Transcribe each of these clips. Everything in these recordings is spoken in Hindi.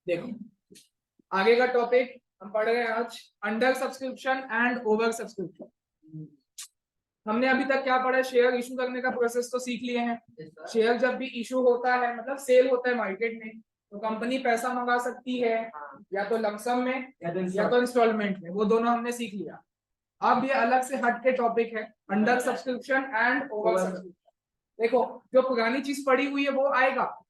देखो आगे का टॉपिक हम पढ़ रहे हैं आज, under subscription and over subscription. हमने अभी तक क्या पढ़ा है, शेयर इशू करने का प्रोसेस तो सीख लिए हैं। शेयर जब भी इशू होता है मतलब सेल होता है मार्केट में, तो कंपनी पैसा मंगा सकती है या तो लमसम में या तो इंस्टॉलमेंट में, वो दोनों हमने सीख लिया। अब ये अलग से हट के टॉपिक है under subscription and over subscription. देखो जो पुरानी चीज पड़ी हुई है वो आएगा,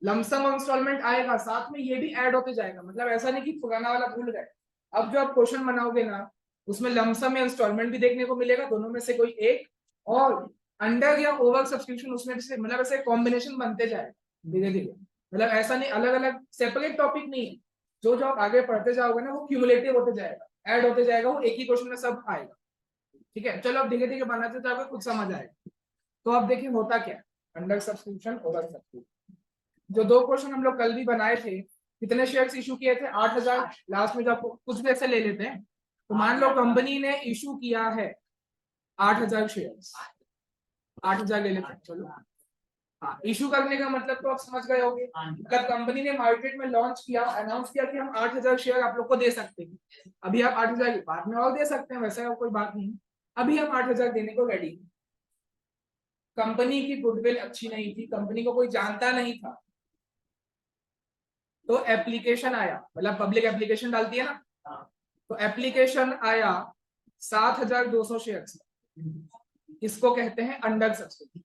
लमसम और इंस्टॉलमेंट आएगा, साथ में ये भी ऐड होते जाएगा। मतलब ऐसा नहीं कि पुराना वाला भूल गए। अब जो आप क्वेश्चन बनाओगे ना उसमें लमसम या इंस्टॉलमेंट भी देखने को मिलेगा, दोनों में से कोई एक, और अंडर या ओवर सब्सक्रिप्शन उसमें से मतलब ऐसे कॉम्बिनेशन बनते जाएगा धीरे धीरे। मतलब ऐसा नहीं अलग अलग सेपरेट टॉपिक नहीं है, जो जो आप आगे पढ़ते जाओगे ना वो क्यूमुलेटिव होते जाएगा, ऐड होते जाएगा, वो एक ही क्वेश्चन में सब आएगा। ठीक है, चलो अब धीरे धीरे बनाते जाओगे कुछ समझ आएगा। तो अब देखिए होता क्या अंडर सब्सक्रिप्शन ओवर सब्सक्रिप्शन। जो दो क्वेश्चन हम लोग कल भी बनाए थे, कितने शेयर्स इशू किए थे? 8000। लास्ट में जब कुछ भी ऐसे ले लेते हैं, तो मान लो कंपनी ने इशू किया है 8000 शेयर्स, 8000 ले लेते हैं चलो। हाँ, इशू करने का मतलब तो आप समझ गए होंगे, मतलब कंपनी ने मार्केट में लॉन्च किया, अनाउंस किया कि हम 8000 शेयर आप लोग को दे सकते हैं। अभी आप 8000 बाद में और दे सकते हैं, वैसा कोई बात नहीं। अभी हम 8000 देने को रेडी। कंपनी की गुडविल अच्छी नहीं थी, कंपनी को कोई जानता नहीं था, तो एप्लीकेशन आया, मतलब पब्लिक एप्लीकेशन डालती है ना, तो एप्लीकेशन आया 7200 शेयर। इसको कहते हैं अंडर सब्सक्रिप्शन।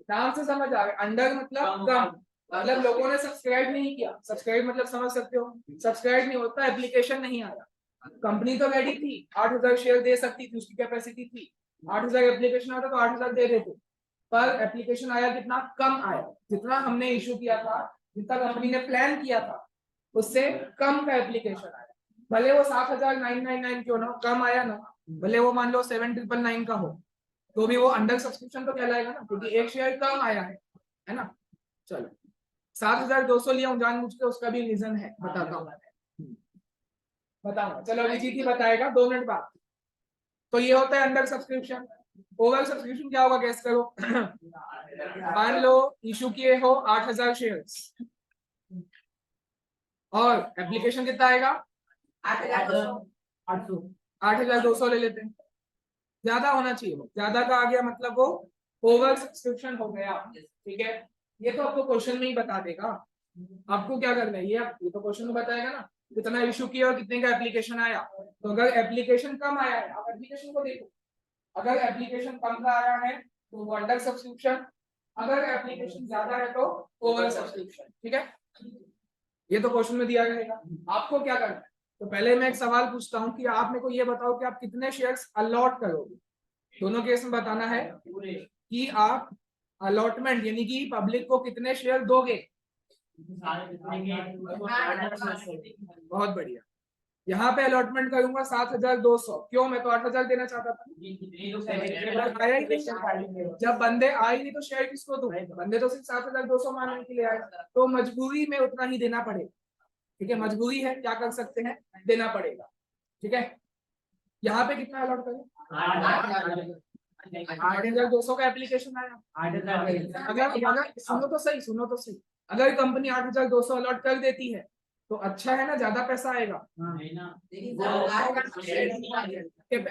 नाम से समझ आ गया, अंडर मतलब कम, मतलब लोगों ने सब्सक्राइब नहीं किया। सब्सक्राइब मतलब समझ सकते हो, सब्सक्राइब नहीं होता, एप्लीकेशन नहीं आया। कंपनी तो रेडी थी, 8000 शेयर दे सकती थी, उसकी कैपेसिटी थी। 8000 एप्लीकेशन आता तो 8000 दे देते, पर एप्लीकेशन आया कितना? कम आया। जितना हमने इशू किया था, जितना कंपनी ने प्लान किया था, उससे कम का एप्लीकेशन आया। भले वो 7999 क्यों ना कम आया ना, भले वो मान लो 7999 का हो, तो भी वो अंडर सब्सक्रिप्शन तो कहलाएगा ना, क्योंकि एक शेयर कम आया है ना। चलो 7200 लिया हूँ जानबूझ के, उसका भी रीजन है, बताता हूँ बताऊंगा। चलो अभिजीत ही बताएगा 2 मिनट बाद। तो ये होता है अंडर सब्सक्रिप्शन। ओवर सब्सक्रिप्शन क्या होगा गैस करो। मान लो इशू किए हो 8000 शेयर्स और एप्लीकेशन कितना आएगा? 8200 ले लेते हैं, ज्यादा होना चाहिए, ज्यादा का आ गया मतलब वो ओवर सब्सक्रिप्शन हो गया। ठीक है, ये तो आपको क्वेश्चन में ही बता देगा। आपको क्या करना है, ये तो क्वेश्चन में बताएगा ना कितना इशू किया और कितने का एप्लीकेशन आया। तो अगर एप्लीकेशन कम आया है, आप एप्लीकेशन को देखो, अगर एप्लीकेशन कम का आया है तो वो अंडर सब्सक्रिप्शन, अगर एप्लीकेशन ज्यादा है तो ओवर सब्सक्रिप्शन। ठीक है, ये तो क्वेश्चन में दिया रहेगा। आपको क्या करना है, तो पहले मैं एक सवाल पूछता हूँ कि आप मेरे को ये बताओ कि आप कितने शेयर्स अलॉट करोगे। दोनों केस में बताना है कि आप अलॉटमेंट यानी कि पब्लिक को कितने शेयर दोगे। बहुत बढ़िया, यहाँ पे अलॉटमेंट करूंगा 7200। क्यों? मैं तो 8000 देना चाहता था, आया ही नहीं। जब बंदे आए नहीं तो शेयर किसको दूं? बंदे तो सिर्फ 7200 मांगने के लिए आए, तो मजबूरी में उतना ही देना पड़ेगा। ठीक है, मजबूरी है, क्या कर सकते हैं, देना पड़ेगा। ठीक है, यहाँ पे कितना अलॉट करें? 8200 का एप्लीकेशन आया। अगर सुनो तो सही, अगर कंपनी 8200 अलॉट कर देती है तो अच्छा है ना, ज्यादा पैसा आएगा।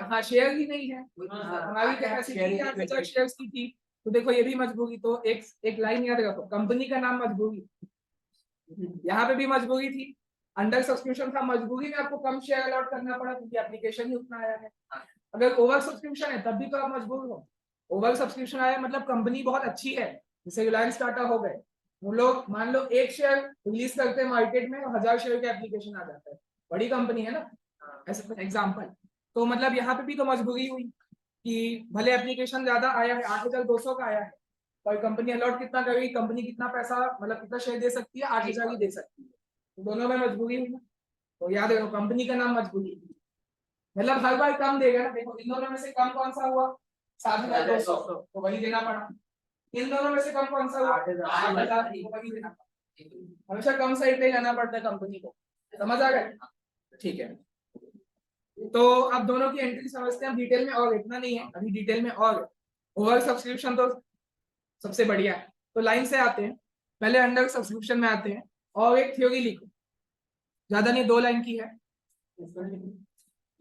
हाँ, शेयर ही नहीं है, हमारी कैपेसिटी 8000 शेयर्स की थी। तो देखो ये भी मजबूरी, तो एक लाइन याद रखो, कंपनी का नाम मजबूरी, यहाँ पे भी मजबूरी थी, अंडर सब्सक्रिप्शन था, मजबूरी में आपको कम शेयर अलॉट करना पड़ा क्योंकि एप्लीकेशन ही उतना आया है। अगर ओवर सब्सक्रिप्शन है तब भी तो आप मजबूर हो। ओवर सब्सक्रिप्शन आया मतलब कंपनी बहुत अच्छी है, जैसे रिलायंस टाटा हो गए, वो लोग मान लो एक शेयर रिलीज करते हैं मार्केट में, 1000 शेयर का एप्लीकेशन आ जाता है, बड़ी कंपनी है ना, ऐसे एग्जाम्पल। तो मतलब यहाँ पे भी तो मजबूरी हुई कि भले एप्लीकेशन ज्यादा आया है, 8200 का आया है, और कंपनी अलॉट कितना करेगी, कंपनी कितना पैसा मतलब कितना शेयर दे सकती है, 8000 ही दे सकती है। तो दोनों में मजबूरी हुई ना, तो याद रखो कंपनी का नाम मजबूरी, मतलब हर बार कम देगा ना। देखो इन दोनों में से कम कौन सा हुआ? 7200, तो वही देना पड़ा। इन दोनों में से कम कौन सा हुआ? 8000, तो वही देना पड़ा। हमेशा कम साइड पे ही रहना पड़ता है कंपनी को, समझ आ गया? ठीक है, तो अब दोनों की एंट्री समझते हैं डिटेल में, और इतना नहीं है अभी डिटेल में, और ओवर सब्सक्रिप्शन तो सबसे बढ़िया है। तो लाइन से आते हैं, पहले अंडर सब्सक्रिप्शन में आते हैं, और एक थ्योरी लिखो, ज्यादा नहीं, 2 लाइन की है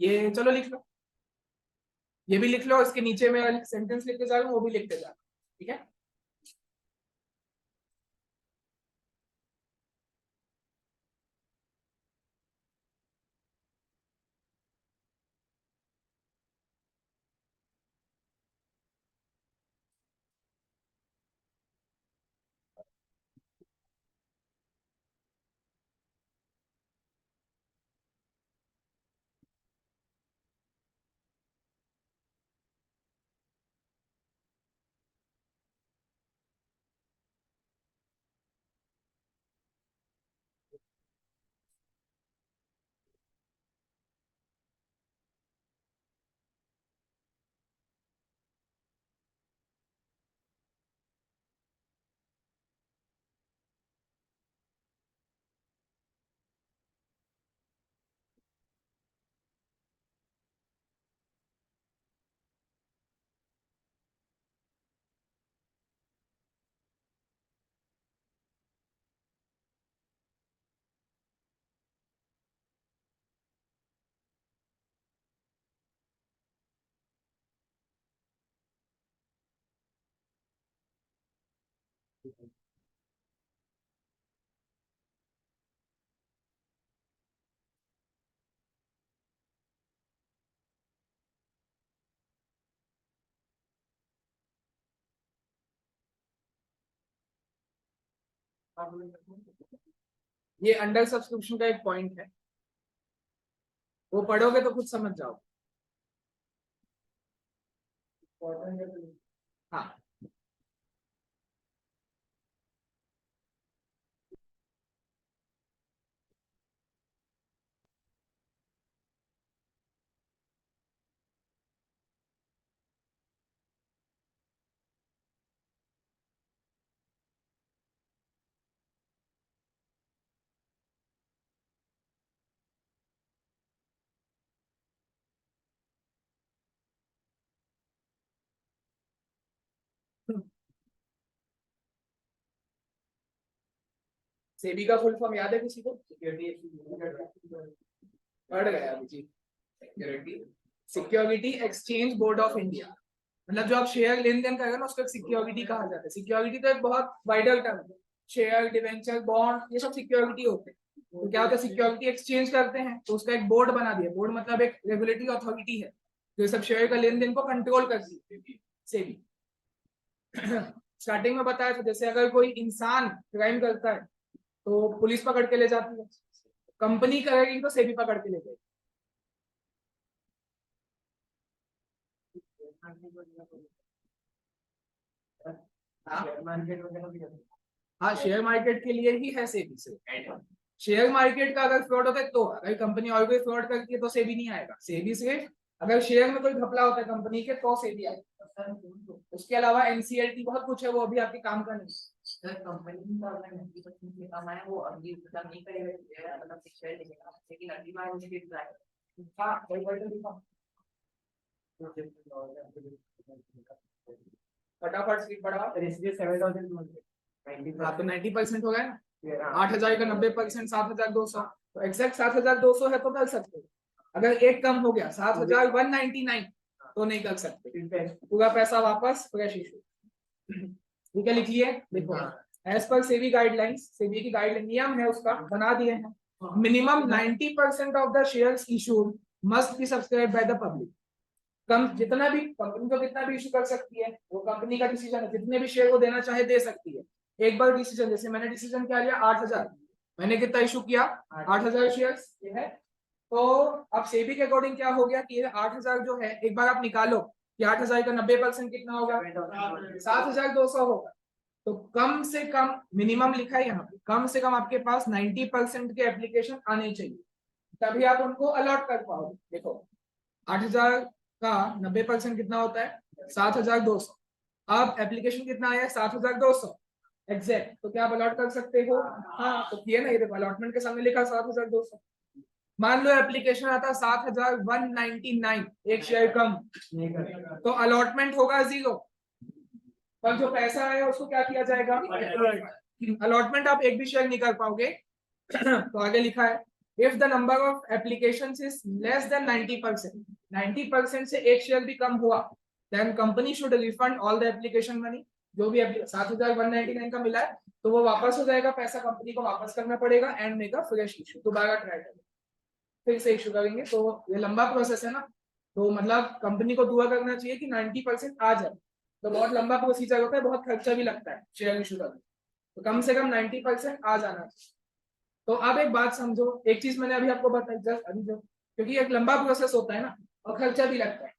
ये, चलो लिख लो, ये भी लिख लो, इसके नीचे में सेंटेंस लिखते जा रहा हूँ, वो भी लिखते जा रहा हूँ, ठीक है। ये अंडर सब्सक्रिप्शन का एक पॉइंट है, वो पढ़ोगे तो खुद समझ जाओ। हाँ, सेबी का फुल फॉर्म याद है किसी को? पढ़ गया अभी जी। Security exchange board of India, मतलब जो आप शेयर लेन देन करेगा ना, उसको एक सिक्योरिटी कहा जाता है। सिक्योरिटी तो एक बहुत वाइडल टर्म है, शेयर, डिवेंचर, बॉन्ड, ये सब सिक्योरिटी होते हैं। तो क्या होता है, सिक्योरिटी एक्सचेंज करते हैं तो उसका एक बोर्ड बना दिया। बोर्ड मतलब एक रेगुलेटरी अथॉरिटी है जो सब शेयर का लेन देन को कंट्रोल करती है, सेबी। स्टार्टिंग में बताया था, जैसे अगर कोई इंसान क्राइम करता है तो पुलिस पकड़ के ले जाती है, कंपनी करेगी तो सेबी पकड़ के ले जाएगी। हाँ, शेयर मार्केट के लिए ही है सेबी से। शेयर मार्केट का अगर फ्रॉड होता है तो, अगर कंपनी और कोई फ्रॉड करती है तो सेबी नहीं आएगा। सेबी से अगर शेयर में कोई घपला होता है कंपनी के तो सेबी आएगा। उसके अलावा एनसीएलटी बहुत कुछ है, वो अभी आपके काम का नहीं। सर, कंपनी का अगर 90% काम है वो अभी मतलब नहीं करेगा, मतलब शेयर लेगा, लेकिन अगली बार मुझे हाँ कोई फटाफट स्लिप बढ़ा, इसलिए 7000 हाँ तो 90% हो गया ना। 8000 का 90% 7200, तो एग्जैक्ट 7200 है तो कर सकते हो। अगर एक कम हो गया 7199 तो नहीं कर सकते, पूरा पैसा वापस, फ्रेश इशू। ठीक है, लिखिए, देखो as per SEBI guidelines, SEBI की गाइडलाइन नियम है उसका बना दिए हैं। Minimum 90% of the shares issued must be subscribe by the public. कम जितना भी कंपनी को कितना भी इशू कर सकती है, वो कंपनी का डिसीजन है, जितने भी शेयर को देना चाहे दे सकती है। एक बार डिसीजन, जैसे मैंने डिसीजन क्या लिया 8000, मैंने कितना इशू किया 8000 शेयर, ये है। तो अब सेबी के अकॉर्डिंग क्या हो गया कि 8000 जो है, एक बार आप निकालो कि 8000 का 90% कितना होगा, 7200 होगा। तो कम से कम, मिनिमम लिखा है यहाँ पे, कम से कम आपके पास 90% के एप्लीकेशन आने चाहिए, तभी आप उनको अलॉट कर पाओगे। देखो 8000 का 90% कितना होता है, 7200। अब एप्लीकेशन कितना आया है, 7200 एग्जैक्ट, तो क्या आप अलॉट कर सकते हो? हाँ, तो किए ना, ये देखो अलॉटमेंट के सामने लिखा 7200। मान लो एप्लीकेशन आता 7199, एक शेयर कम, तो अलॉटमेंट होगा 0, पर जो पैसा आया उसको क्या किया जाएगा, अलॉटमेंट। आप एक भी शेयर नहीं कर पाओगे। तो आगे लिखा है if the number of applications is less than 90%, 90% से एक शेयर भी कम हुआ, then company should refund all the application money. जो भी 7,199 का मिला है तो वो वापस हो जाएगा, पैसा कंपनी को वापस करना पड़ेगा and make a fresh issue, दोबारा ट्राई करेंगे, फिर से इशू करेंगे। तो ये लंबा प्रोसेस है ना, तो मतलब कंपनी को दुआ करना चाहिए कि 90% आ जाए। तो बहुत लंबा प्रोसीजर होता है, बहुत खर्चा भी लगता है शेयर इशू करने, तो कम से कम 90% आ जाना चाहिए। तो आप एक बात समझो, एक चीज मैंने अभी आपको बताई जस्ट अभी जो, क्योंकि एक लंबा प्रोसेस होता है ना और खर्चा भी लगता है,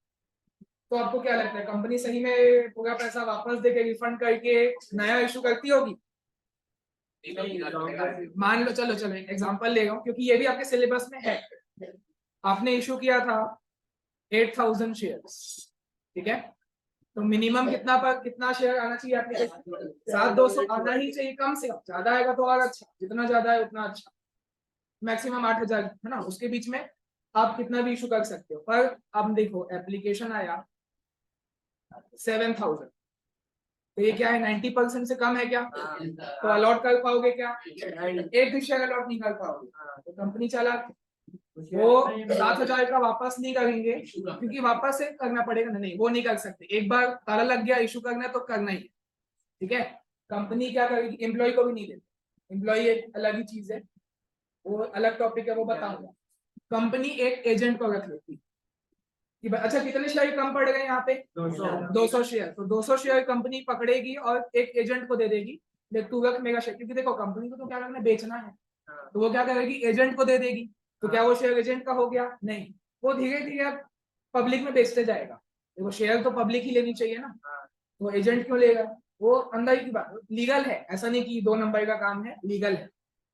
तो आपको क्या लगता है कंपनी सही में पूरा पैसा वापस देके रिफंड करके नया इशू करती होगी? मान लो, चलो चलो एक एग्जांपल ले रहा हूँ क्योंकि ये भी आपके सिलेबस में है। आपने इशू किया था 8,000 शेयर्स, ठीक है, तो मिनिमम कितना शेयर आना चाहिए आपके? 7,200 आना ही चाहिए कम से कम, ज्यादा आएगा तो और अच्छा, जितना ज्यादा है उतना अच्छा। मैक्सिमम 8,000 है ना, उसके बीच में आप कितना भी इशू कर सकते हो। पर अब देखो एप्लीकेशन आया 7,000, तो ये क्या है, 90% से कम है क्या? तो अलॉट कर पाओगे क्या? एक भी शेयर अलॉट नहीं कर पाओगे। तो कंपनी चालाक, वो 7,000 का वापस नहीं करेंगे क्योंकि वापस से करना पड़ेगा ना, नहीं वो नहीं कर सकते, एक बार ताला लग गया इशू करना है तो करना ही है, ठीक है। कंपनी क्या करेगी, एम्प्लॉय को भी नहीं देती, एम्प्लॉय एक अलग ही चीज है, वो अलग टॉपिक है, वो बताऊंगा। कंपनी एक एजेंट को रख लेती कि अच्छा कितने शेयर कम पड़ गए यहाँ पे, 200 शेयर, तो 200 शेयर कंपनी पकड़ेगी और एक एजेंट को दे देगी, देख तू रख मेरा शेयर, क्योंकि देखो कंपनी को तो क्या करना है, बेचना है, तो वो क्या करेगी, एजेंट को दे देगी। तो क्या वो शेयर एजेंट का हो गया? नहीं, वो धीरे धीरे पब्लिक में बेचते जाएगा। देखो शेयर तो पब्लिक ही लेनी चाहिए ना, तो एजेंट क्यों लेगा? वो अंदर की बात, लीगल है, ऐसा नहीं कि 2 नंबर का काम है, लीगल है,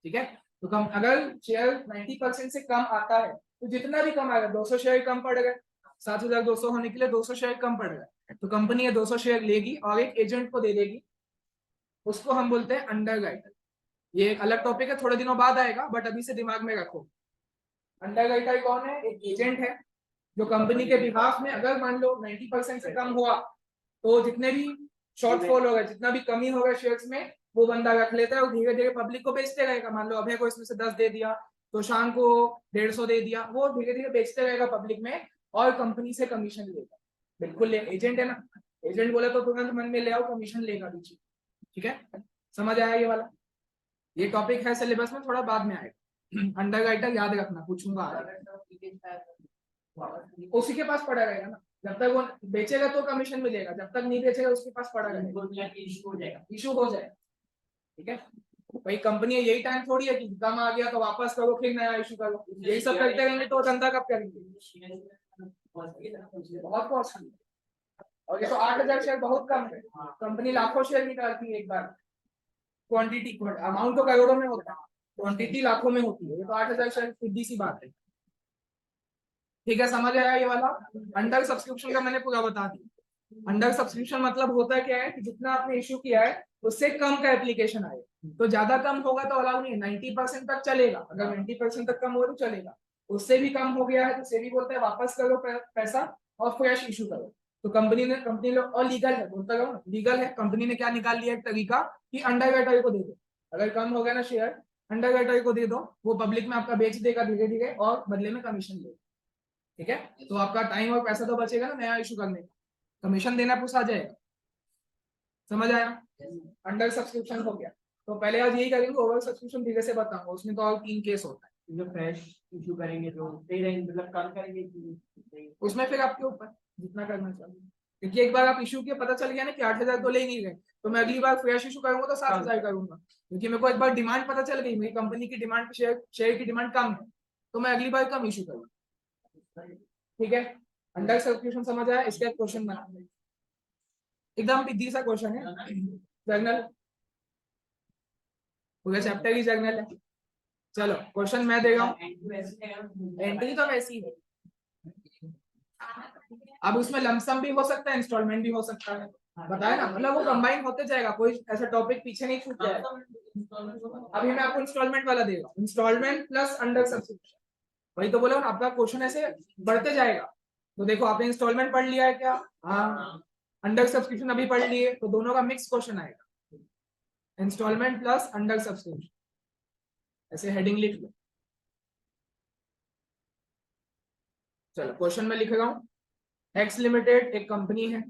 ठीक है। तो कम अगर शेयर 90% से कम आता है तो जितना भी कम आएगा, 200 शेयर कम पड़ गए, 7,200 होने के लिए 200 शेयर कम पड़ गए, तो कंपनी ये 200 शेयर लेगी और एक एजेंट को दे देगी, उसको हम बोलते हैं अंडर राइटर। ये एक अलग टॉपिक है, थोड़े दिनों बाद आएगा, बट अभी से दिमाग में रखो। अंडर राइटर कौन है? एक एजेंट है जो कंपनी के बिहाफ में, अगर मान लो 90% से कम हुआ तो जितने भी शॉर्टफॉल होगा, जितना भी कमी होगा शेयर्स में, वो बंदा रख लेता है और धीरे धीरे पब्लिक को बेचते रहेगा। मान लो अभय को इसमें से 10 दे दिया तो शाम को 150 दे दिया, वो धीरे धीरे बेचते रहेगा पब्लिक में और कंपनी से कमीशन लेगा। बिल्कुल एजेंट है ना, एजेंट बोले तो तुरंत मन में ले आओ, कमीशन लेगा पीछे, ठीक है। समझ आया ये वाला? ये टॉपिक है सिलेबस में, थोड़ा बाद में आएगा। अंडर राइटर याद रखना, पूछूंगा, उसी के पास पड़ा रहेगा ना, जब तक वो बेचेगा तो कमीशन मिलेगा, जब तक नहीं बेचेगा उसके पास पड़ा रहेगा, इशू हो जाएगा, ठीक है। भाई कंपनी यही टाइम थोड़ी है कि कम आ गया तो वापस करो फिर नया इशू करो, यही सब करते रहेंगे तो धंधा कब करेंगे? बहुत कॉस्टली। और ये तो 8,000 शेयर बहुत कम है, कंपनी लाखों शेयर निकालती है एक बार, क्वांटिटी अमाउंट तो करोड़ों में होता है, क्वांटिटी लाखों में होती है, ये तो 8,000 शेयर सीधी सी बात है, ठीक है। समझ आया ये वाला? अंडर सब्सक्रिप्शन का मैंने पूरा बता दिया। अंडर सब्सक्रिप्शन मतलब होता है क्या है कि जितना आपने इश्यू किया है उससे कम का एप्लीकेशन आए, तो ज्यादा कम होगा तो अलाउ नहीं है, 90% तक चलेगा, अगर 90% तक कम हो तो चलेगा, उससे भी कम हो गया है तो सेबी बोलता है वापस करो पैसा और फ्रेश इशू करो। तो कंपनी ने और लीगल है, बोलता रहो लीगल है, कंपनी ने क्या निकाल लिया एक तरीका कि अंडर राइटर को दे दो, अगर कम हो गया ना शेयर, अंडर राइटर को दे दो, वो पब्लिक में आपका बेच देगा धीरे धीरे और बदले में कमीशन लेगा, ठीक है। तो आपका टाइम और पैसा तो बचेगा ना नया इशू करने का, कमीशन देना पूछा जाएगा। समझ आया? अंडर सब्सक्रिप्शन हो गया, तो पहले आज यही करेंगे, ओवर सब्सक्रिप्शन धीरे से बताऊंगा, उसमें तो और 3 केस होता है। जो फ्रेश इशू करेंगे तो मतलब कम करेंगे, उसमें फिर आपके ऊपर जितना करना चाहिए, क्योंकि एक बार आप इशू किया पता चल गया ना कि 8,000 तो ले ही नहीं गए, तो मैं अगली बार फ्रेश इशू करूंगा तो 7,000 करूंगा, क्योंकि मेरे को एक बार डिमांड पता चल गई, मेरी कंपनी की डिमांड शेयर की डिमांड कम है, तो मैं अगली बार कम इशू करूंगा, ठीक है। अंडर सब्सक्रिप्शन समझ आया? इसका क्वेश्चन बना एकदम इजी सा क्वेश्चन है, जर्नल पूरे चैप्टर की जर्नल है। चलो क्वेश्चन मैं देगा, एंट्री तो वैसी है, अब उसमें लमसम भी हो सकता है, इंस्टॉलमेंट भी हो सकता है, बताया ना, मतलब वो कंबाइन होते जाएगा, कोई ऐसा टॉपिक पीछे नहीं छूट जाएगा। अभी मैं आपको इंस्टॉलमेंट वाला देगा, इंस्टॉलमेंट प्लस अंडर सब्सक्रिप्शन, वही तो बोला आपका क्वेश्चन ऐसे बढ़ते जाएगा। तो देखो आपने इंस्टॉलमेंट पढ़ लिया है क्या? हाँ। अंडर सब्सक्रिप्शन अभी पढ़ लिए, तो दोनों का मिक्स क्वेश्चन आएगा, इंस्टॉलमेंट प्लस अंडर सब्सक्रिप्शन, ऐसे हेडिंग लिख लो। चलो क्वेश्चन में लिख रहा हूँ, एक्स लिमिटेड एक कंपनी है,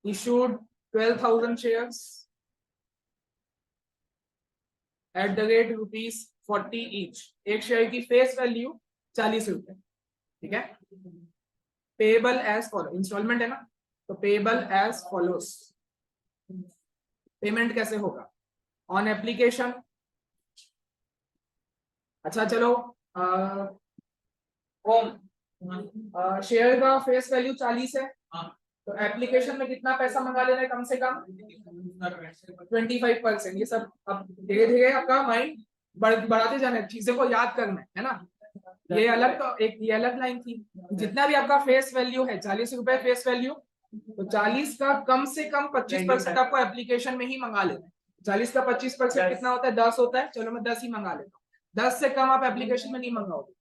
issued 12,000 shares at the rate ₹40 each. एक शेयर की फेस वैल्यू 40 रुपए, ठीक है। पेबल एज फॉलो, इंस्टॉलमेंट है ना, तो पेबल एज फॉलोस। पेमेंट कैसे होगा? On application. अच्छा चलो, शेयर का फेस वैल्यू 40 है, तो एप्लीकेशन में कितना पैसा मंगा लेना है? कम से कम 25%। ये सब अब धीरे धीरे आपका माइंड बढ़ाते जाना है, चीजों को याद करना है ना। ये अलग, तो एक ये अलग लाइन थी, जितना भी आपका फेस वैल्यू है 40 रुपए फेस वैल्यू, तो 40 का कम से कम 25% आपको एप्लीकेशन में ही मंगा लेना है। 40 का 25% कितना होता है? 10 होता है। चलो मैं 10 ही मंगा लेता हूँ, 10 से कम आप एप्लीकेशन में नहीं मंगाओगे।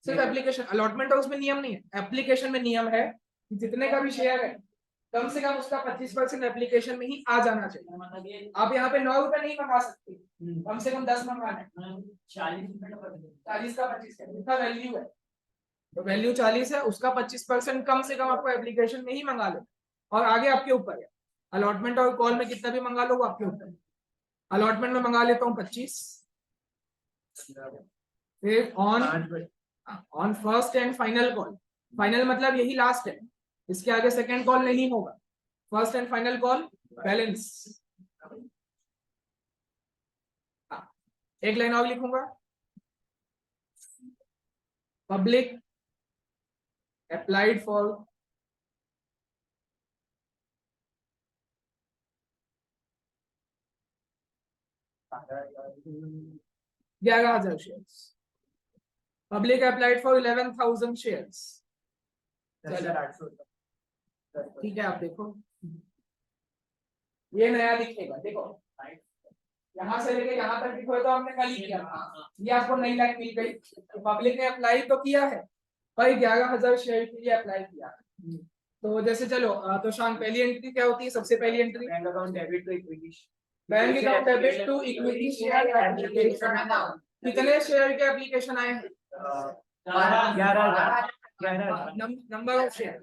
सिर्फ एप्लीकेशन, अलॉटमेंट और उसमें नियम नहीं है, एप्लीकेशन में नियम है कि जितने का भी शेयर है कम से कम उसका 25% एप्लीकेशन में ही आ जाना चाहिए। आप यहाँ पे 9 रुपए नहीं मंगा सकते, कम से कम 10 मंगाना है। 40 का 25 जितना वैल्यू है, तो वैल्यू 40 है, उसका 25% कम से कम आपको एप्लीकेशन में ही मंगा लो, और आगे आपके ऊपर है। अलॉटमेंट और कॉल में कितना भी मंगा लो वो आपके ऊपर है। अलॉटमेंट में मंगा लेता हूँ 25, फिर on first and final call, final मतलब यही लास्ट है, इसके आगे सेकंड कॉल नहीं होगा। First and final call balance. एक लाइन और लिखूंगा, public applied for 11,000 shares. Public applied for 11,000 shares. ठीक है, आप देखो ये नया दिखेगा, देखो यहाँ से लेके यहाँ तक लिखो तो हमने कल ही किया था, ये आपको नई लाइन मिल गई। तो पब्लिक ने अप्लाई तो किया है, भाई 11,000 शेयर के लिए अप्लाई किया। तो जैसे चलो, तो शाम पहली एंट्री क्या होती है? सबसे पहली entry bank account debit to equity, bank account debit to equity share application. कितने शेयर के एप्लीकेशन आए हैं? 11,000। नंबर ऑफ शेयर,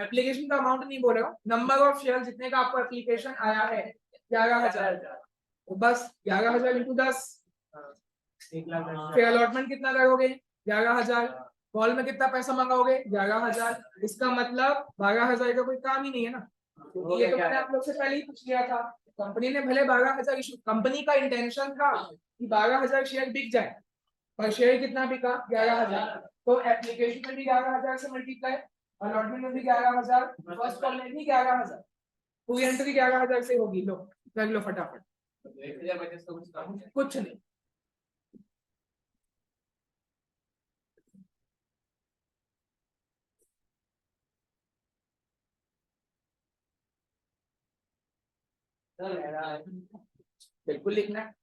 एप्लीकेशन का अमाउंट नहीं बोल रहा हूँ, नंबर ऑफ शेयर जितने का आपको एप्लीकेशन आया है 11,000, तो बस 11,000 इंटू 10, 1,00,000। फिर अलॉटमेंट कितना करोगे? 11,000। कॉल में कितना पैसा मंगाओगे? 11,000। इसका मतलब 12,000 का कोई काम ही नहीं है ना, क्योंकि ये तो मैंने आप लोग से पहले ही पूछ लिया था। कंपनी ने भले 12,000 इशू, कंपनी का इंटेंशन था कि 12,000 शेयर बिक जाए, पर शेयर कितना बिका? 11,000। तो एप्लीकेशन में भी 11,000 से मल्टीप्लाई, अलॉटमेंट में भी 11,000, फर्स्ट कॉल में भी 11,000, पूरी एंट्री 11,000 से होगी। लो कर लो फटाफट, कुछ नहीं। बिल्कुल लिखना है।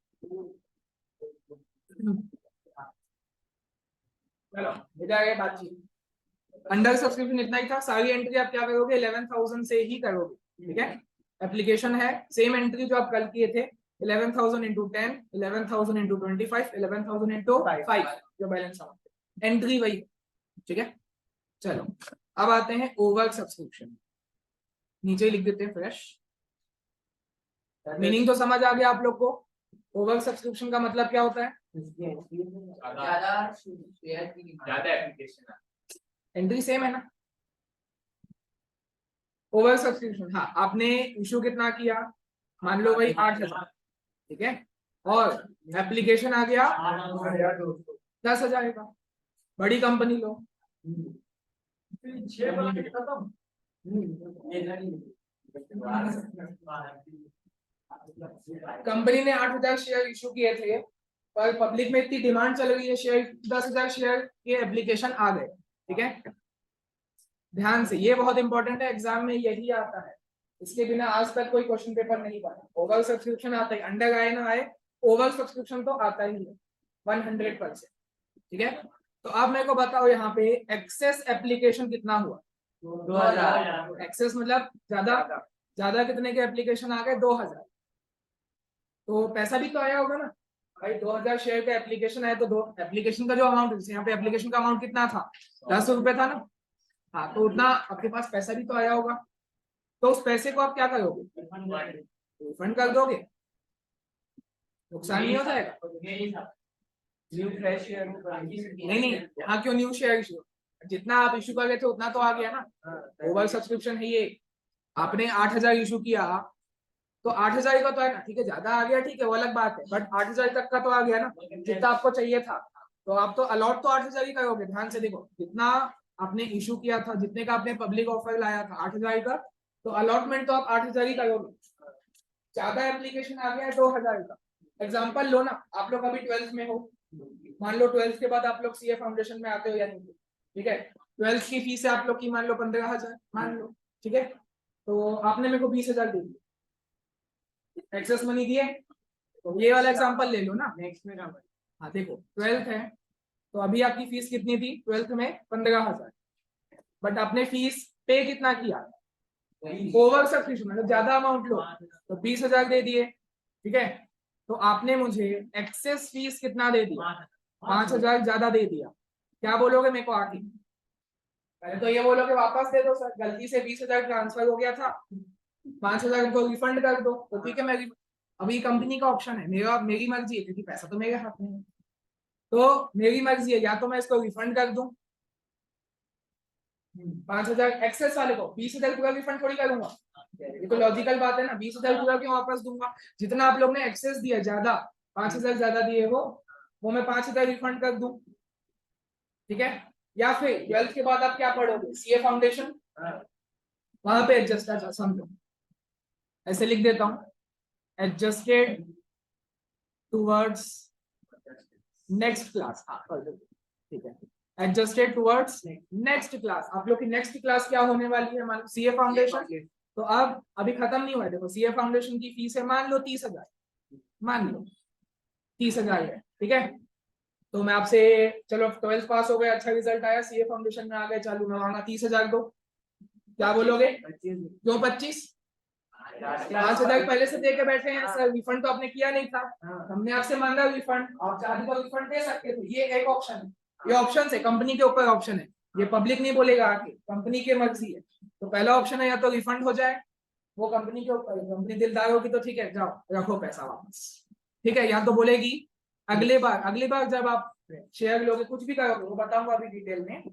चलो हो जाएगा बातचीत। अंडर सब्सक्रिप्शन इतना ही था, सारी एंट्री आप क्या करोगे? 11,000 से ही करोगे, ठीक है। एप्लीकेशन है सेम एंट्री जो आप कल किए थे, 11,000 इंटू 10, 11,000 इंटू 25, 11,000 इंटू 5, जो बैलेंस अमाउंट, एंट्री वही, ठीक है। चलो अब आते हैं ओवर सब्सक्रिप्शन, नीचे लिख देते हैं फ्रेश। मीनिंग तो समझ आ गया आप लोग को? ओवर सब्सक्रिप्शन का मतलब क्या होता है? ज्यादा एप्लीकेशन, एंट्री सेम है ना। ओवर सब्सक्रिप्शन, हाँ आपने इशू कितना किया? मान लो भाई 8,000, ठीक है, और एप्लीकेशन आ गया 10,000 का। बड़ी कंपनी लो, कंपनी ने 8,000 शेयर इशू किए थे, पर पब्लिक में इतनी डिमांड चल रही है शेयर, 10,000 शेयर के एप्लीकेशन आ गए, ठीक है। ध्यान से, ये बहुत इंपॉर्टेंट है, एग्जाम में यही आता है, इसके बिना आज तक कोई क्वेश्चन पेपर नहीं बना। ओवर सब्सक्रिप्शन आता है, अंडर आए ना आए, ओवर सब्सक्रिप्शन तो आता ही है 100%, ठीक है। तो आप मेरे को बताओ यहाँ पे एक्सेस एप्लीकेशन कितना हुआ? 2,000। एक्सेस मतलब ज्यादा, ज्यादा कितने के एप्लीकेशन आ गए? 2,000। तो पैसा भी तो आया होगा ना, भाई 2000 शेयर का एप्लीकेशन है तो दो एप्लीकेशन का जो अमाउंट, यहाँ पे एप्लीकेशन का अमाउंट कितना था, 10 रुपए था ना। हाँ, तो उतना आपके पास पैसा भी तो आया होगा, तो उस पैसे को आप क्या करोगे, रिफंड कर दोगे, नुकसान नहीं हो जाएगा। न्यू फ्रेश शेयर नहीं, यहाँ क्यों न्यू शेयर इशू, जितना आप इशू कर रहे थे उतना तो आ गया ना। ओवर सब्सक्रिप्शन है ये, आपने 8000 इशू किया तो 8000 का तो है ना, ठीक है, ज्यादा आ गया ठीक है, वो अलग बात है, बट 8000 तक का तो आ गया ना, जितना आपको चाहिए था। तो आप तो अलॉट तो 8000 ही करोगे, ध्यान से देखो, जितना आपने इशू किया था, जितने का आपने पब्लिक ऑफर लाया था 8000 का, तो अलॉटमेंट तो आप 8000 ही करोगे। ज्यादा एप्लीकेशन आ गया है 2000 का। एग्जाम्पल लो ना, आप लोग अभी 12th में हो, मान लो 12th के बाद आप लोग सीए फाउंडेशन में आते हो या नहीं, ठीक है, 12th की फीस है आप लोग की मान लो 15,000 मान लो, ठीक है, तो आपने मेरे को 20,000 दे दिए, एक्सेस मनी दिए, तो ये वाला एग्जांपल ले लो ना। नेक्स्ट में हाँ देखो 12th है, तो अभी आपकी फीस कितनी थी 12th में, 15,000, बट आपने फीस पे कितना किया, ओवर सब्सक्रिप्शन मतलब ज्यादा अमाउंट लो, तो 20,000 दे दिए, ठीक है, तो आपने मुझे एक्सेस फीस कितना दे दिया, 5,000 ज्यादा दे दिया। क्या बोलोगे मेरे को आके, पहले तो ये बोलोगे वापस दे दो सर, गलती से 20,000 ट्रांसफर हो गया था, 5,000 को रिफंड कर दो, तो ठीक है, मैं अभी कंपनी का ऑप्शन है, मेरी मर्जी है, क्योंकि पैसा तो मेरे हाथ में है, तो मेरी मर्जी है, या तो मैं इसको रिफंड कर दूं 5,000 एक्सेस वाले को, 20,000 पूरा रिफंड थोड़ी करूंगा, ये तो लॉजिकल बात है ना, 20,000 पूरा क्यों वापस दूंगा, जितना आप लोग ने एक्सेस दिया ज्यादा, 5,000 ज्यादा दिए हो, वो मैं 5,000 रिफंड कर दूं, ठीक है। या फिर 12th के बाद आप क्या पढ़ोगे, सीए फाउंडेशन, वहां पे एडजस्ट समझो, ऐसे लिख देता हूं, एडजस्टेड टूवर्ड्स नेक्स्ट क्लास, ठीक है, एडजस्टेड टूवर्ड्स नेक्स्ट क्लास। आप लोग की नेक्स्ट क्लास क्या होने वाली है, मान लो सीए फाउंडेशन, तो अब अभी खत्म नहीं हुआ है, देखो सीए फाउंडेशन की फीस है मान लो 30,000, मान लो 30,000 है, ठीक है, तो मैं आपसे, चलो 12th पास हो गए, अच्छा रिजल्ट आया, सीए फाउंडेशन में आ गए, चालू में मांगा 30,000 दो, क्या बोलोगे, क्यों 25, 5,000 पहले से दे के बैठे हैं सर, रिफंड तो आपने किया नहीं था, हमने आपसे मांगा रिफंड, आप चाहते तो रिफंड दे सकते थे, ये एक ऑप्शन है, ये ऑप्शन है, कंपनी के ऊपर ऑप्शन है, ये पब्लिक नहीं बोलेगा आके, कंपनी की मर्जी है। तो पहला ऑप्शन है या तो रिफंड हो जाए, वो कंपनी के ऊपर, कंपनी दिलदार होगी तो ठीक है, जाओ रखो पैसा वापस, ठीक है, या तो बोलेगी अगली बार जब आप शेयर लोगे, कुछ भी करोगे वो बताऊंगा अभी डिटेल में,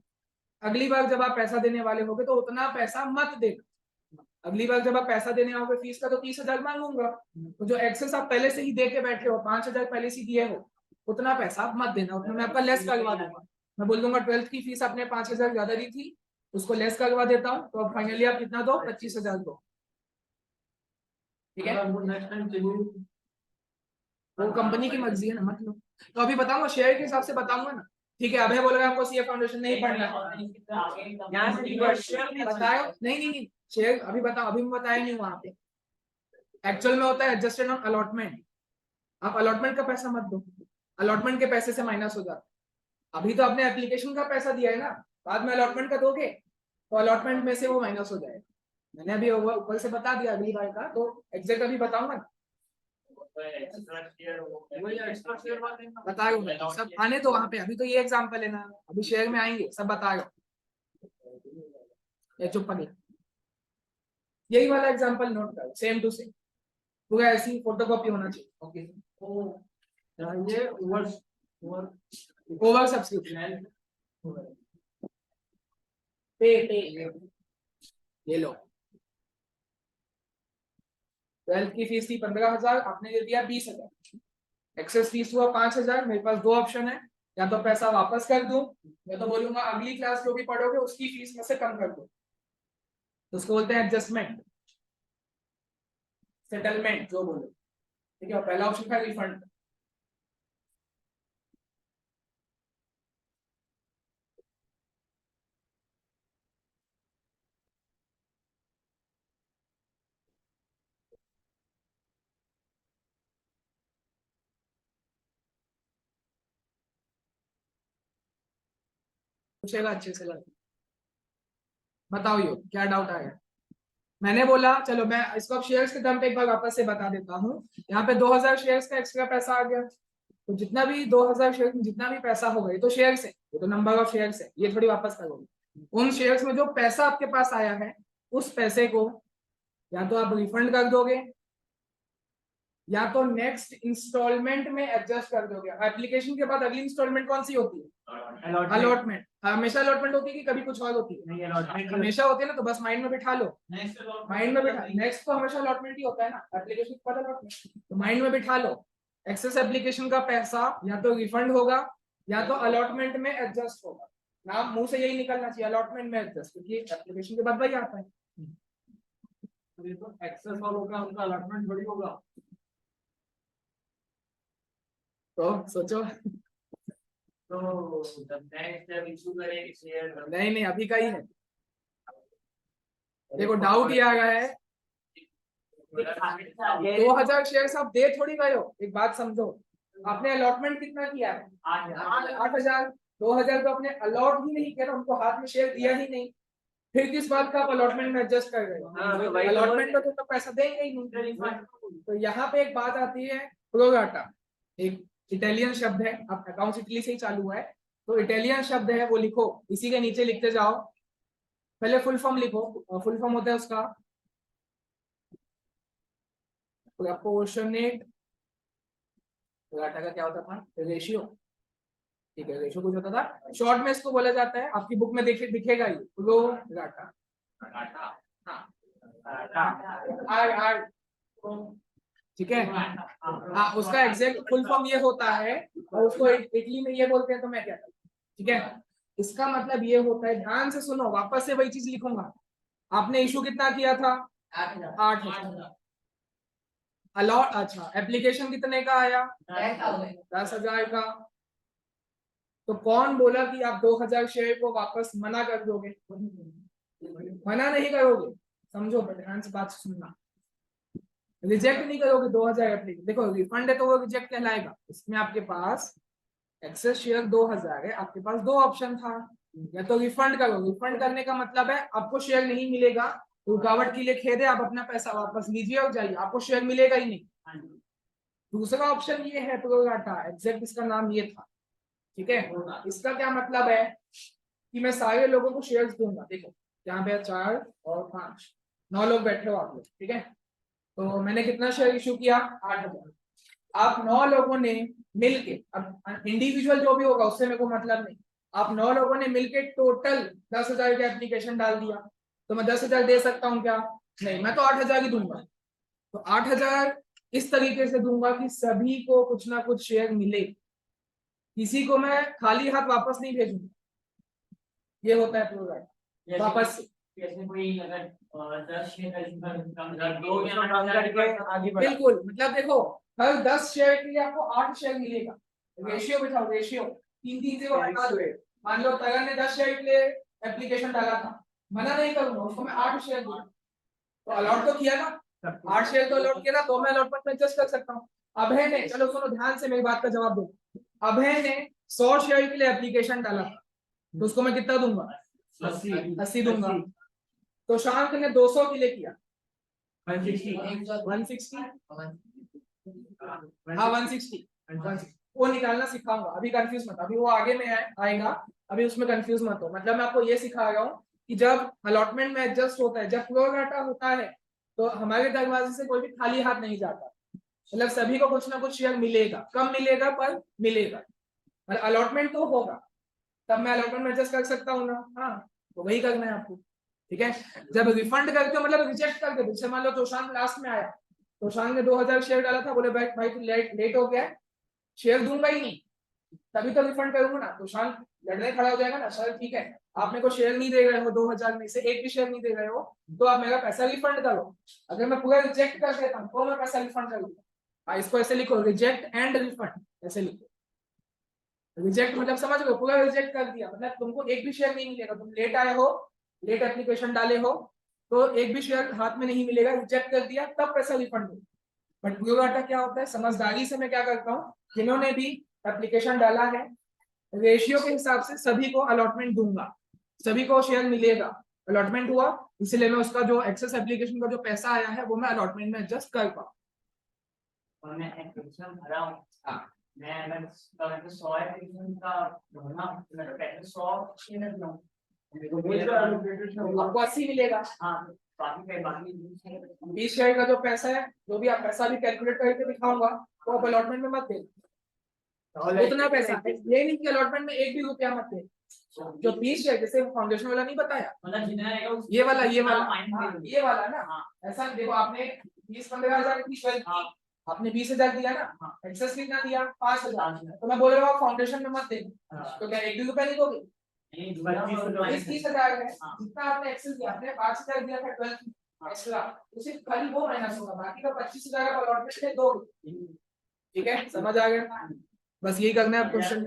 अगली बार जब आप पैसा देने वाले होगे तो उतना पैसा मत देना, अगली बार जब आप पैसा देने आओगे फीस का, तो 30,000 मांगूंगा, तो जो एक्सेस आप पहले से ही दे के बैठे हो, 5,000 पहले से दिए हो, उतना पैसा आप मत देना, उतना मैं आपका लेस करवा दूंगा, मैं बोल दूंगा 12th की फीस आपने 5,000 ज्यादा दी थी, उसको लेस करवा देता हूँ, तो अब फाइनली आप कितना दो, 25,000 दो, ठीक है, वो कंपनी की मर्जी है ना, मत लो। तो अभी बताऊंगा शेयर के हिसाब से बताऊंगा ना, ठीक है, अभी बोल रहे आपको सीए फाउंडेशन नहीं पढ़ना बताया, नहीं शेयर अभी बताओ, अभी मैं बताया नहीं वहां पे, एक्चुअल में होता है एडजस्टेड ऑन अलॉटमेंट, आप अलॉटमेंट का पैसा मत दो, अलॉटमेंट के पैसे से माइनस हो जाता, अभी तो आपने एप्लीकेशन का पैसा दिया है ना, बाद में अलॉटमेंट का दोगे तो अलॉटमेंट में से वो माइनस हो जाएगा, मैंने अभी ऊपर से बता दिया अगली बार का, तो एग्जैक्ट अभी बताऊंगा ना, बताओ सब आने तो वहां पे, अभी तो ये एग्जांपल है ना, अभी शेयर में आएंगे सब बताओ, या चुप पड़े, यही वाला एग्जांपल नोट करो, सेम टू सेम, पूरा ऐसी फोटोकॉपी होना चाहिए, ओके, ये ओवर सब्सक्रिप्शन पे ये लो, 12th की फीस थी 15,000, आपने दे दिया 20,000, एक्सेस फीस हुआ 5,000, मेरे पास दो ऑप्शन है, या तो पैसा वापस कर दूं, या तो बोलूंगा अगली क्लास जो भी पढ़ोगे उसकी फीस में से कम कर दो, तो उसको बोलते हैं एडजस्टमेंट, सेटलमेंट जो बोलो, ठीक है, पहला ऑप्शन था रिफंड, पूछेगा अच्छे से लगे, बताओ यो क्या डाउट आया, मैंने बोला चलो मैं इसको अब शेयर्स के दाम पे एक बार वापस से बता देता हूँ, यहाँ पे 2,000 शेयर्स का एक्स्ट्रा पैसा आ गया, तो जितना भी 2000 शेयर में जितना भी पैसा होगा, ये तो शेयर्स है, ये तो नंबर ऑफ शेयर्स है, ये थोड़ी वापस करोगे। उन शेयर्स में जो पैसा आपके पास आया है, उस पैसे को या तो आप रिफंड कर दोगे या तो नेक्स्ट इंस्टॉलमेंट में एडजस्ट कर दोगे। एप्लीकेशन के बाद अगली इंस्टॉलमेंट कौन सी होती है? अलॉटमेंट। हमेशा अलॉटमेंट होती है कि कभी कुछ और होती है? नहीं, अलॉटमेंट हमेशा होती है ना, तो बस माइंड में बिठा लो, माइंड में बिठा। नेक्स्ट तो हमेशा अलॉटमेंट ही होता है ना, एप्लीकेशन के बाद अलॉटमेंट, तो माइंड में बिठा लो। एक्सेस एप्लीकेशन का पैसा या तो रिफंड होगा या तो अलॉटमेंट में एडजस्ट होगा। नाम मुंह से यही निकलना चाहिए, अलॉटमेंट में एडजस्ट, क्योंकि एप्लीकेशन के बाद वही आता है। तो एक्सेस और होगा, उनका अलॉटमेंट बड़ी होगा। तो सोचो। तो नेक्स्ट जब इशू करेंगे शेयर, नहीं अभी का ही है। देखो डाउट ये आ गया है, 2000 शेयर आप दे थोड़ी गए हो। एक बात समझो, आपने अलॉटमेंट कितना किया है? 8000। 2000 तो आपने अलॉट ही नहीं किया, उनको हाथ में शेयर दिया ही नहीं, फिर किस बात का आप अलॉटमेंट में एडजस्ट कर रहे हो? अलॉटमेंट में तो पैसा देंगे ही नहीं। तो यहाँ पे एक बात आती है प्रोराटा, एक इटालियन शब्द है, आप अकाउंट्स इटली से ही चालू है, तो इटालियन शब्द है, वो लिखो, इसी के नीचे लिखते जाओ। पहले फुल फॉर्म लिखो, फुल फॉर्म होता है उसका प्रोपोर्शनेट, प्रोराटा का क्या होता था? रेशियो। ठीक है, रेशियो कुछ होता था, शॉर्ट में इसको बोला जाता है, आपकी बुक में दिखेगा ही प्रोराटा। हाँ, ठीक है। हाँ, उसका एग्जैक्ट फुल फॉर्म ये होता है, और उसको इटली में ये बोलते हैं, तो मैं क्या करूँ? ठीक है, इसका मतलब ये होता है, ध्यान से सुनो, वापस से वही चीज लिखूंगा। आपने इशू कितना किया था? 8,000। अलॉट, अच्छा, एप्लीकेशन कितने का आया? 10,000 का। तो कौन बोला कि आप 2000 शेयर को वापस मना कर दोगे? मना नहीं करोगे, समझो, ध्यान से बात सुनना। रिजेक्ट नहीं करोगे 2000 एप्लीकेशन। देखो रिफंड है तो वो रिजेक्ट कहलाएगा। इसमें आपके पास एक्सेस शेयर 2000 है, आपके पास दो ऑप्शन था, या तो रिफंड करो। रिफंड करने का मतलब है आपको शेयर नहीं मिलेगा, रुकावट के लिए खेद है, आप अपना पैसा वापस लीजिए और जाइए, आपको शेयर मिलेगा ही नहीं। दूसरा ऑप्शन ये है प्रोराटा, एग्जैक्ट इसका नाम ये था। ठीक है, इसका क्या मतलब है कि मैं सारे लोगों को शेयर्स दूंगा। देखो यहाँ पे 4 और 5, 9 लोग बैठे हो आप लोग, ठीक है। तो मैंने कितना शेयर इशू किया? 8,000। आप 9 लोगों ने मिलके, अब इंडिविजुअल जो भी होगा उससे मेरे को मतलब नहीं, आप 9 लोगों ने मिलके टोटल 10,000 का एप्लीकेशन डाल दिया, तो मैं 10,000 दे सकता हूँ क्या? नहीं, मैं तो 8,000 ही दूंगा। तो 8,000 इस तरीके से दूंगा कि सभी को कुछ ना कुछ शेयर मिले, किसी को मैं खाली हाथ वापस नहीं भेजूंगा। ये होता है प्रोग्राम वापस से। कोई अगर 10 शेयर बिल्कुल, मतलब देखो हर 10 शेयर के लिए आपको 8 शेयर मिलेगा। रेशियो बिठाओ, रेशियो 3-3 से हटा दो। मान लो तगन ने 10 शेयर के लिए एप्लीकेशन डाला था, मना नहीं करूंगा, उसको मैं 8 शेयर दूंगा। तो अलॉट तो किया ना, 8 शेयर तो अलॉट किया ना, तो मैं अलॉटमेंट में एडजस्ट कर सकता हूँ। अभय ने, चलो सुनो ध्यान से मेरी बात का जवाब दो, अभय ने 100 शेयर के लिए एप्लीकेशन डाला, तो उसको मैं कितना दूंगा? 80 दूंगा। तो शांत ने 200 के लिए किया, 160। हाँ 160 वो निकालना सिखाऊंगा, अभी कंफ्यूज मत, अभी वो आगे में आएगा, अभी उसमें कंफ्यूज मत हो। मतलब मैं आपको ये सिखा रहा हूँ कि जब अलॉटमेंट में एडजस्ट होता है, जब प्रोराटा होता है, तो हमारे दरवाजे से कोई भी खाली हाथ नहीं जाता, मतलब सभी को कुछ ना कुछ शेयर मिलेगा, कम मिलेगा पर मिलेगा। और अलॉटमेंट तो होगा, तब मैं अलॉटमेंट में एडजस्ट कर सकता हूँ ना। हाँ, तो वही करना है आपको, ठीक है। जब रिफंड करते हो मतलब रिजेक्ट करके, जैसे मान लो तोशान लास्ट में आया, तोशान ने 2000 शेयर डाला था, बोले भाई तू लेट हो गया, शेयर दूंगा ही नहीं, तभी तो रिफंड करूंगा ना। तोशान लड़ने खड़ा हो जाएगा ना, सर ठीक है आप मेरे को शेयर नहीं दे रहे हो, 2000 में से एक भी शेयर नहीं दे रहे हो, तो आप मेरा पैसा रिफंड करो। अगर मैं पूरा रिजेक्ट कर देता हूँ तो मैं पैसा रिफंड करूंगा। इसको ऐसे लिखो, रिजेक्ट एंड रिफंड, ऐसे लिखो। रिजेक्ट मतलब समझ लो, पूरा रिजेक्ट कर दिया मतलब तुमको एक भी शेयर नहीं मिलेगा, तुम लेट आए हो, लेट एप्लीकेशन डाले हो, तो एक भी शेयर हाथ में नहीं मिलेगा, रिजेक्ट कर दिया तब पैसा रिफंड हो। बट प्रोराटा क्या होता है, समझदारी से मैं क्या करता हूँ, जिन्होंने भी एप्लीकेशन डाला है, रेशियो के हिसाब से सभी को अलॉटमेंट दूंगा, सभी को शेयर मिलेगा। अलॉटमेंट हुआ, इसलिए मैं उसका जो एक्सेस एप्लीकेशन का जो पैसा आया है वो मैं अलॉटमेंट में एडजस्ट कर पाऊँ। मैं अगर 100 एप्लीकेशन का भरना मतलब पहले 100 मिनट लूं आपको 80 मिलेगा। हाँ बाकी 20 शेयर का जो पैसा है, जो भी आप पैसा भी कैलकुलेट करके दिखाऊंगा, वो आप अलॉटमेंट में मत दे, उतना पैसा है। ये नहीं कि अलॉटमेंट में 1 भी रुपया मत दे। जो 20 शेयर, जैसे फाउंडेशन वाला नहीं बताया, मतलब जितना रहेगा ये वाला हाँ, ये वाला ना, हाँ। ऐसा देखो, आपने 20-15 हजार की शेयर की, आपने 20,000 दिया ना, हाँ। एक्सेस कितना दिया 5,000, तो मैं बोल रहा हूँ फाउंडेशन में मत दे, तो क्या 1 भी रुपया नहीं दोगे? 30,000 है, जितना आपने एक्सेस दिया, आपने 5,000 दिया था 12 एक्स्ट्रा, तो सिर्फ खाली वो माइनस होगा, बाकी का 25,000 का अलॉटमेंट है दो। ठीक है, समझ आ गया? बस यही करना है क्वेश्चन।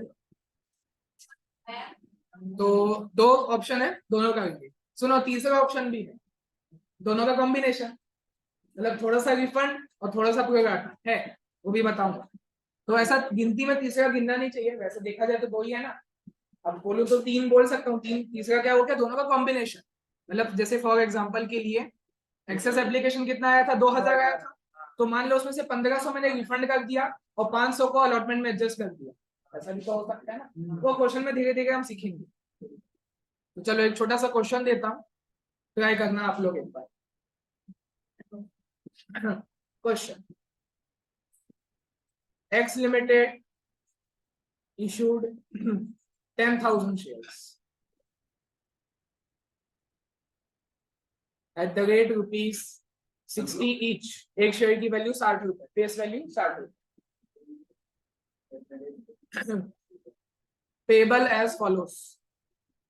तो 2 ऑप्शन है, दोनों का करेंगे। सुनो, तीसरा ऑप्शन भी है, दोनों का कॉम्बिनेशन, मतलब थोड़ा सा रिफंड और थोड़ा सा प्रोराटा है, वो भी बताऊंगा। तो ऐसा गिनती में तीसरा गिनना नहीं चाहिए, वैसे देखा जाए तो 2 ही है ना। अब बोलूं तो 3 बोल सकता हूँ, तीसरा क्या हो गया, दोनों का कॉम्बिनेशन। मतलब जैसे फॉर एग्जांपल के लिए एक्सेस एप्लीकेशन कितना आया था, 2,000 आया था, तो मान लो उसमें से 1,500 मैंने रिफंड कर दिया और 500 को अलॉटमेंट में एडजस्ट कर दिया, ऐसा भी तो हो सकता है ना। वो क्वेश्चन में धीरे धीरे हम सीखेंगे। तो चलो एक छोटा सा क्वेश्चन देता हूँ, ट्राई करना आप लोग एक बार। Question, X Limited issued 10,000 shares at the rate ₹60 each। एक शेयर की वैल्यू 60 रुपए, फेस वैल्यू 60 रुपए। Payable as follows,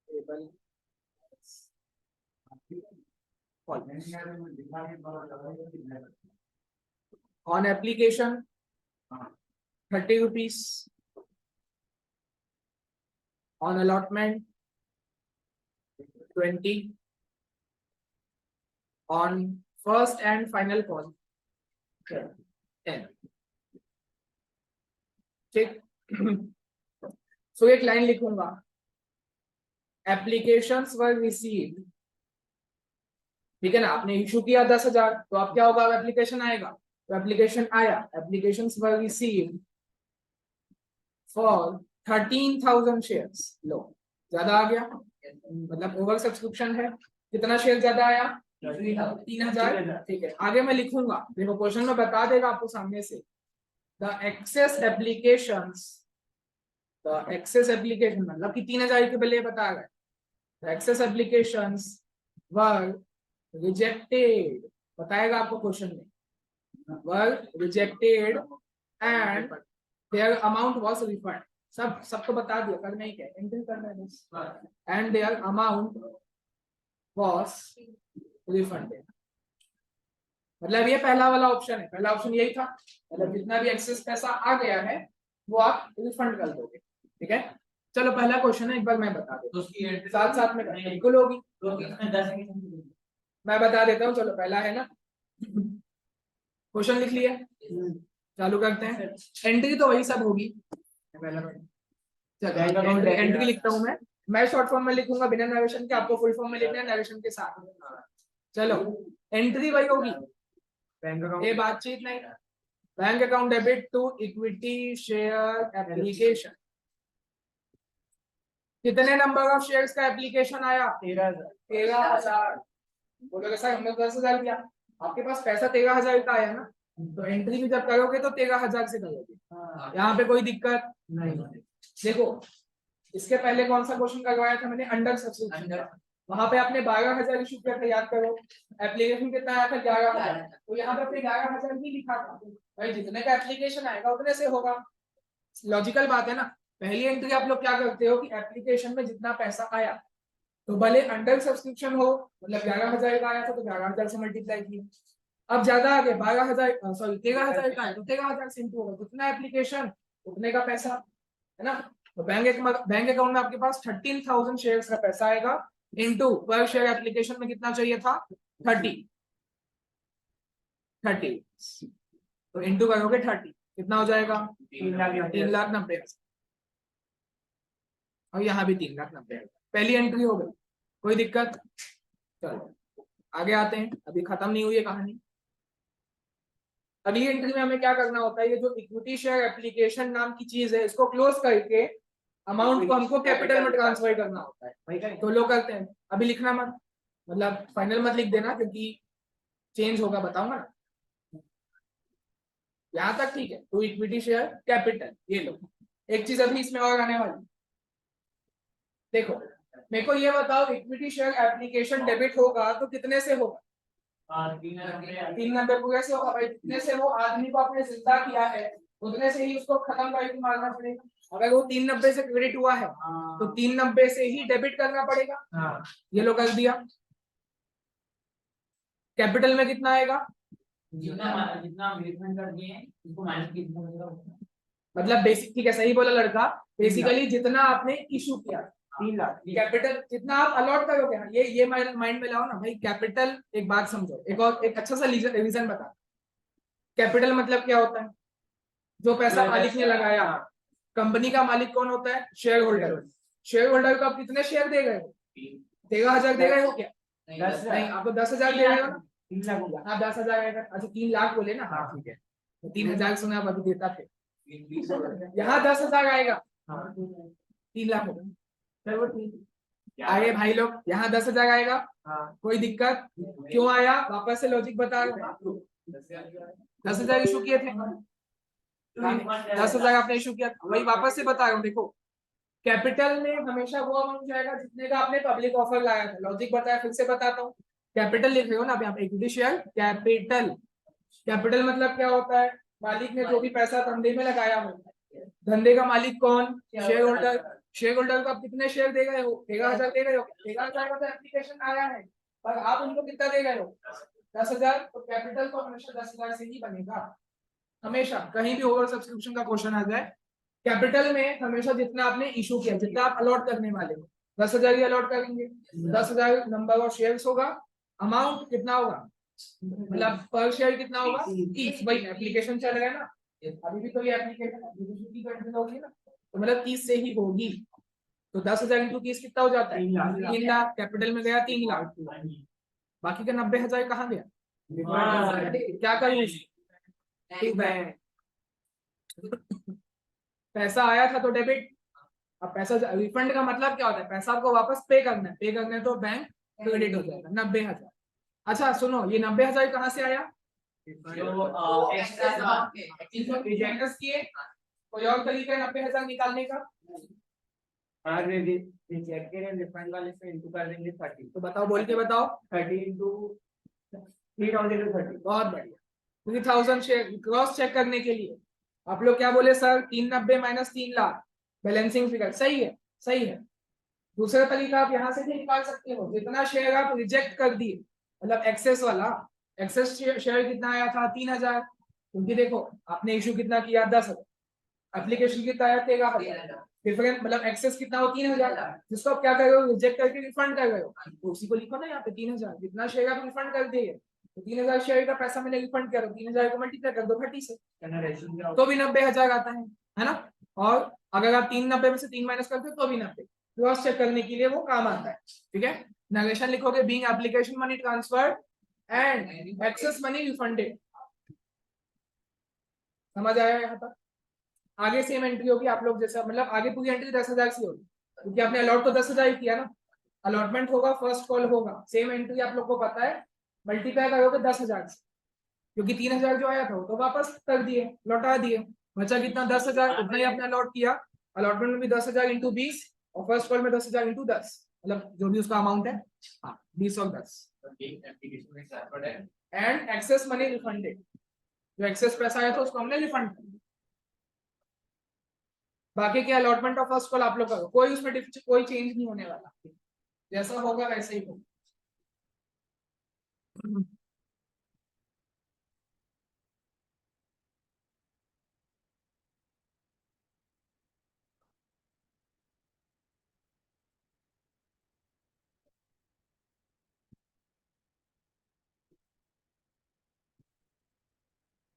payable on application 30 rupees, on allotment 20, on first and final call 10। ठीक। सो एक लाइन लिखूंगा, एप्लीकेशंस वर रिसीव्ड, ठीक है ना, आपने इशू किया 10,000, तो अब क्या होगा, एप्लीकेशन आएगा, तो एप्लीकेशन आया, applications were received for 13,000 shares. लो, ज्यादा आ गया, मतलब ओवर सब्सक्रिप्शन है। कितना शेयर ज्यादा आया, 3,000। ठीक है, आगे मैं लिखूंगा, देखो क्वेश्चन में बता देगा आपको सामने से, the excess applications, the excess application मतलब कि 3,000 के बदले बता गए, the excess applications were rejected, बताएगा आपको क्वेश्चन में, were rejected and their amount was refund. सब तो बता दिया, करना ही क्या, एंट्री करना है बस, and their amount was refunded. मतलब ये पहला वाला ऑप्शन है, पहला ऑप्शन यही था, मतलब जितना भी एक्सेस पैसा आ गया है वो आप रिफंड कर दोगे। ठीक है, चलो पहला क्वेश्चन है, एक बार मैं बता देता हूँ, साथ साथ में बिल्कुल होगी, मैं बता देता हूँ। चलो पहला है ना, क्वेश्चन लिख लिया, चालू करते हैं। एंट्री तो वही सब होगी, चलो एंट्री लिखता हूँ मैं शॉर्ट फॉर्म में लिखूंगा बिना नरेशन के, आपको फुल फॉर्म में लिखना है नरेशन के साथ। चलो एंट्री वही होगी, ये बातचीत नहीं, bank account debit to equity share application. कितने नंबर ऑफ शेयर्स का एप्लीकेशन आया, 13,000। बोलोगे सर हमने 10,000 दिया, आपके पास पैसा 13,000 का आया ना, तो एंट्री भी जब करोगे तो 13,000 से करोगे, यहाँ पे कोई दिक्कत नहीं। देखो इसके पहले कौन सा क्वेश्चन करवाया था मैंने, अंडर सब्सक्रिप्शन, वहां पे आपने 12,000 इशू किया था, याद करो। एप्लीकेशन कितना आया था, 11,000, तो यहाँ पे आपने 11,000 ही लिखा था, भाई जितने का एप्लीकेशन आएगा उतने से होगा, लॉजिकल बात है ना। पहली एंट्री आप लोग क्या करते हो कि एप्लीकेशन में जितना पैसा आया, तो भले अंडर सब्सक्रिप्शन हो, मतलब 11,000 का आया था तो 11,000 से मल्टीप्लाई किया, अब ज्यादा आ गया 12,000 सॉरी 13,000 का है तो 13,000 से इंटू होगा, जितना एप्लीकेशन उतने का पैसा, है ना। तो बैंक अकाउंट में आपके पास 13,000 शेयर्स का पैसा आएगा, इंटू पर शेयर एप्लीकेशन में कितना चाहिए था, 30, तो इंटू करोगे 30, कितना हो जाएगा, 3,90,000, और यहाँ भी 3,90,000। पहली एंट्री हो गई, कोई दिक्कत। चलो आगे आते हैं, अभी खत्म नहीं हुई है कहानी। अगली एंट्री में हमें क्या करना होता है, ये जो इक्विटी शेयर एप्लीकेशन नाम की चीज है इसको क्लोज करके अमाउंट को हमको कैपिटल में ट्रांसफर करना होता है। तो लोग करते हैं, अभी लिखना मत, मतलब फाइनल मत लिख देना क्योंकि चेंज होगा, बताऊंगा ना। यहां तक ठीक है, टू इक्विटी शेयर कैपिटल, ये लो। एक चीज अभी इसमें और आने वाली, देखो मेरे को ये बताओ, इक्विटी शेयर एप्लीकेशन डेबिट होगा तो कितने से होगा? 390 पूरे से होगा भाई, जितने से वो आदमी को आपने जिंदा किया है उतने से ही उसको खत्म करके मारना पड़ेगा। अगर वो 390 से क्रेडिट हुआ है तो 390 से ही डेबिट करना पड़ेगा। ये लोग कर दिया। कैपिटल में कितना आएगा? जितना इन्वेस्टमेंट कर दिए उसको माइनस कितना होगा? मतलब बेसिक, ठीक है सही बोला लड़का, बेसिकली जितना आपने इशू किया 3 लाख, कैपिटल जितना आप अलॉट करोगे ना, ये माइंड में लाओ ना भाई। कैपिटल, एक बात समझो, एक अच्छा सा रीजन बता। कैपिटल मतलब क्या होता है? जो पैसा मालिक ने लगाया। कंपनी का मालिक कौन होता है? Share holder. शेयर होल्डर को आप कितने शेयर दे गए? 13,000 दे गए हो क्या? नहीं, आपको 10,000 दे रहे हो ना? 3 लाख होगा। हाँ 10,000 आएगा। अच्छा 3 लाख बोले ना, हाँ ठीक है, तो 3,000 सुना आप अभी देता थे, यहाँ 10,000 आएगा, 3 लाख होगा। चलो ठीक, आए भाई लोग, यहाँ 10,000 आएगा। कोई दिक्कत? क्यों आया? वापस से लॉजिक बता रहा हूँ। 10,000 इशू किए थे, 10,000 आपने इशू किया, वही वापस से बता रहा हूँ। देखो कैपिटल में हमेशा वो अमाउंट जाएगा जितने का आपने पब्लिक ऑफर लाया था। लॉजिक बताया, फिर से बताता हूँ। कैपिटल लिख रहे हो ना आप यहाँ पे, इक्विटी शेयर कैपिटल। कैपिटल मतलब क्या होता है? मालिक ने जो भी पैसा धंधे में लगाया हो। धंधे का मालिक कौन? Share holder. शेयर होल्डर को आप कितने शेयर दे गए हो? 13,000 दे गए हो। 13,000 का तो एप्लीकेशन आया है, पर आप उनको कितना दे गए हो? 10,000। तो कैपिटल तो हमेशा 10,000 से ही बनेगा, हमेशा। कहीं भी ओवर सब्सक्रिप्शन का क्वेश्चन आ जाए, कैपिटल में हमेशा जितना आपने इशू किया, जितना आप अलॉट करने वाले हो, 10,000 ही अलॉट करेंगे। 10,000 नंबर ऑफ शेयर्स होगा, अमाउंट कितना होगा, मतलब पर शेयर कितना होगा? 30। भाई एप्लीकेशन चल रहा है ना, अभी भी तो ये एप्लीकेशन होगी ना, तो मतलब 30 से ही होगी। तो 10,000 इंटू 30 कितना हो जाता है? 3 लाख। कैपिटल में गया 3 लाख, बाकी का 90,000 कहाँ गया? क्या करूँ? ठीक है, पैसा आया था तो डेबिट। अब पैसा रिफंड का मतलब क्या होता है? पैसा आपको वापस पे करना है, पे करना है तो बैंक क्रेडिट हो जाएगा 90,000। अच्छा सुनो, ये 90,000 कहाँ से आया? रिजेक्टर्स किए। कोई और तरीका है 90,000 निकालने का? रिफंड वाले से इनटू कर देंगे 30। तो बताओ, बोल के बताओ। 30 इंटू 3,030। बहुत बढ़िया। 3,000 शेयर क्रॉस चेक करने के लिए आप लोग क्या बोले sir? 390 minus 3 lakh, balancing figure. सही है, सही है। दूसरा तरीका आप यहाँ से भी निकाल सकते हो, जितना शेयर आप रिजेक्ट कर दिए, मतलब एक्सेस वाला। एक्सेस शेयर कितना आया था? 3,000। क्योंकि देखो आपने इशू कितना किया? 10,000। एप्लीकेशन कितना आया? 13,000। डिफरेंस मतलब एक्सेस कितना हो? 3,000, जिसको आप क्या कर रहे हो? रिजेक्ट करके रिफंड कर रहे हो। तो उसी को लिखो ना यहाँ पे 3,000। जितना शेयर आप रिफंड कर दिए, तो 3,000 शेयर का पैसा मैंने रिफंड करो, 3,000 को मल्टीप्लाई कर दो 30 से, तो भी 90,000 आता है ना। और अगर आप 390 में से 3 माइनस करते हो तो भी 90। क्रॉस चेक करने के लिए वो काम आता है, ठीक है। नरेशन लिखोगे, being application money transferred and excess money refunded. समझ आया यहाँ तक? आगे सेम एंट्री होगी आप लोग जैसा, मतलब आगे पूरी एंट्री 10,000 से होगी, क्योंकि आपने अलॉट तो 10,000 ही किया ना। अलॉटमेंट होगा, फर्स्ट कॉल होगा, सेम एंट्री आप लोग को पता है। मल्टीप्लाई करोगे 10,000 से, क्योंकि 3,000 जो आया था वो तो वापस कर दिए, लौटा दिए। बचा कितना? 10,000। उतना ही आपने अलॉट किया। अलॉटमेंट में भी 10,000 इंटू 20, और फर्स्ट कॉल में 10,000 इंटू 10, मतलब जो भी उसका अमाउंट है, हाँ 20 और 10। एंड एक्सेस मनी रिफंडेड, जो एक्सेस पैसा आया था उसको हमने रिफंड कर दिया। बाकी क्या अलॉटमेंट ऑफ फर्स्ट कॉल आप लोग करो, कोई उसमें कोई चेंज नहीं होने वाला, जैसा होगा वैसे ही होगा।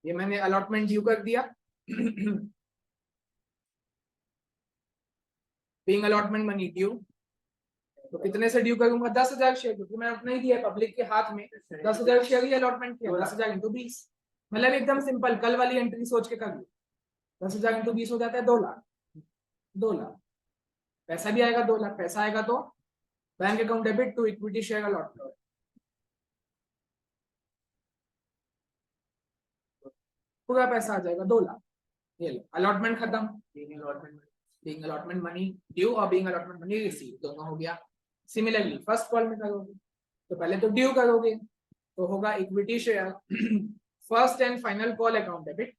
ये मैंने अलॉटमेंट ड्यू कर दिया। बीइंग अलॉटमेंट मनी ड्यू, तो कितने से ड्यू करूंगा? 10,000 शेयर, क्योंकि मैंने उतना ही दिया पब्लिक के हाथ में। 10,000 शेयर ही अलॉटमेंट किया, 10,000 इंटू 20, मतलब एकदम सिंपल, कल वाली एंट्री सोच के कर लो। 10,000 इंटू 20 हो जाता है 2 लाख। 2 लाख पैसा भी आएगा, 2 लाख पैसा आएगा तो bank account debit to equity share allotment, पूरा पैसा आ जाएगा 2 लाख। ये लो अलॉटमेंट खत्म। बीइंग अलॉटमेंट मनी ड्यू और बीइंग अलॉटमेंट मनी रिसीव दोनों हो गया। सिमिलरली फर्स्ट कॉल में करोगे तो पहले तो ड्यू करोगे तो होगा equity share first and final call account debit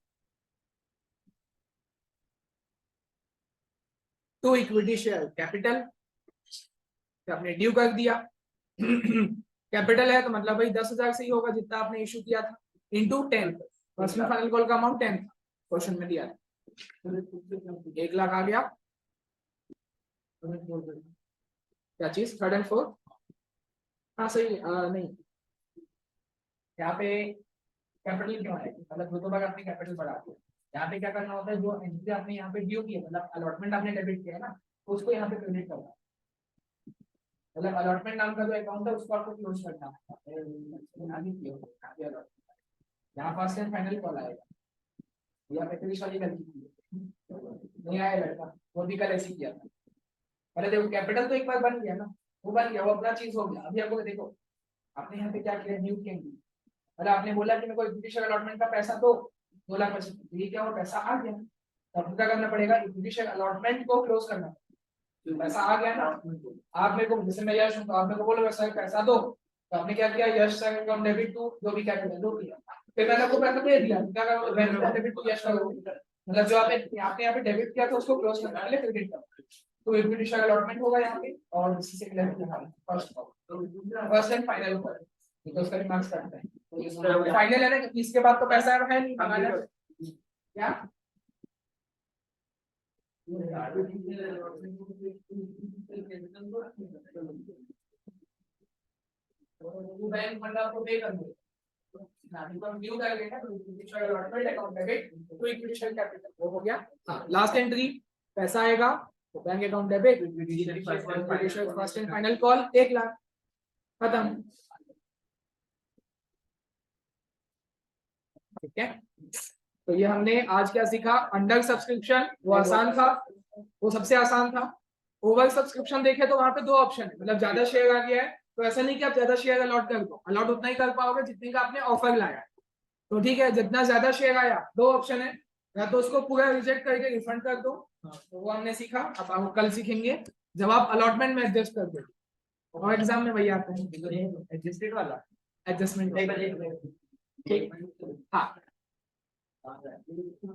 to equity share capital, तो आपने ड्यू कर दिया। कैपिटल है तो मतलब भाई 10,000 से ही होगा जितना आपने इशू किया था, into 10, first and final call का अमाउंट 10 था, क्वेश्चन में दिया था। 1 लाख आ गया। क्या चीज थर्ड एंड फोर्थ? हाँ सही नहीं, यहाँ पे कैपिटल क्यों आएगी, मतलब दो बार आपने कैपिटल बढ़ा दिया। यहाँ पे क्या करना होता है, जो एंट्री आपने यहाँ पे ड्यू की है, मतलब अलॉटमेंट आपने डेबिट किया है ना, तो उसको यहाँ पे क्रेडिट करना है। मतलब अलॉटमेंट नाम का जो अकाउंट है उसको आपको क्लोज करना है। यहाँ फर्स्ट एंड फाइनल कॉल आएगा, या पैकेज वाली गलती की है। नहीं आया लड़का, वो भी कल ऐसे किया था। पहले देखो कैपिटल तो एक बार बन गया ना, वो बन गया, वो अपना चीज हो गया। अभी आपको देखो आपने यहाँ पे क्या किया, ड्यू किया, मतलब आपने बोला कि मेरे को इक्विटी शेयर अलॉटमेंट का पैसा दो, 2 लाख पैसे, ये क्या वो पैसा आ गया। तो आपको क्या करना पड़ेगा, इक्विटी शेयर अलॉटमेंट को क्लोज करना। तो पैसा आ गया ना, आप मेरे को, जैसे मैं यश हूं तो आप मेरे को बोलो वैसा पैसा दो, तो आपने क्या किया, यश से अकाउंट डेबिट टू जो भी कैपिटल दो किया, फिर मैंने आपको पैसा दे दिया, क्या करोगे, डेबिट टू यश करोगे। मतलब जो आपने यहाँ पे डेबिट किया था उसको क्लोज करना, पहले क्रेडिट करो। तो इक्विटी शेयर अलॉटमेंट होगा यहाँ पे, और इसी से फर्स्ट एंड फाइनल होगा, तो उसका मार्क्स करते हैं। फाइनल है ना, इसके बाद तो पैसा है नहीं मंगाना क्या। बैंक फंड आपको पे कर दो ना, तो ड्यू कर लेना, तो equity share allotment account debit to equity share capital, वो हो गया। हाँ लास्ट एंट्री पैसा आएगा तो bank account debit equity share first and final call 1 lakh खत्म। ठीक है, तो ये हमने आज क्या सीखा, अंडर सब्सक्रिप्शन वो आसान था, वो सबसे आसान था। ओवर सब्सक्रिप्शन देखे तो वहां पे 2 ऑप्शन है, मतलब ज्यादा शेयर आ गया है तो ऐसा नहीं कि आप ज्यादा शेयर अलॉट कर दो, अलॉट उतना ही कर पाओगे जितने का आपने ऑफर लाया। तो ठीक है, जितना ज्यादा शेयर आया 2 ऑप्शन है, या तो उसको पूरा रिजेक्ट करके रिफंड कर दो, तो वो हमने सीखा। अब हम कल सीखेंगे जब आप अलॉटमेंट में एडजस्ट कर दो, और एग्जाम में वही आते हैं एडजस्टेड वाला एडजस्टमेंट। ठीक हाँ।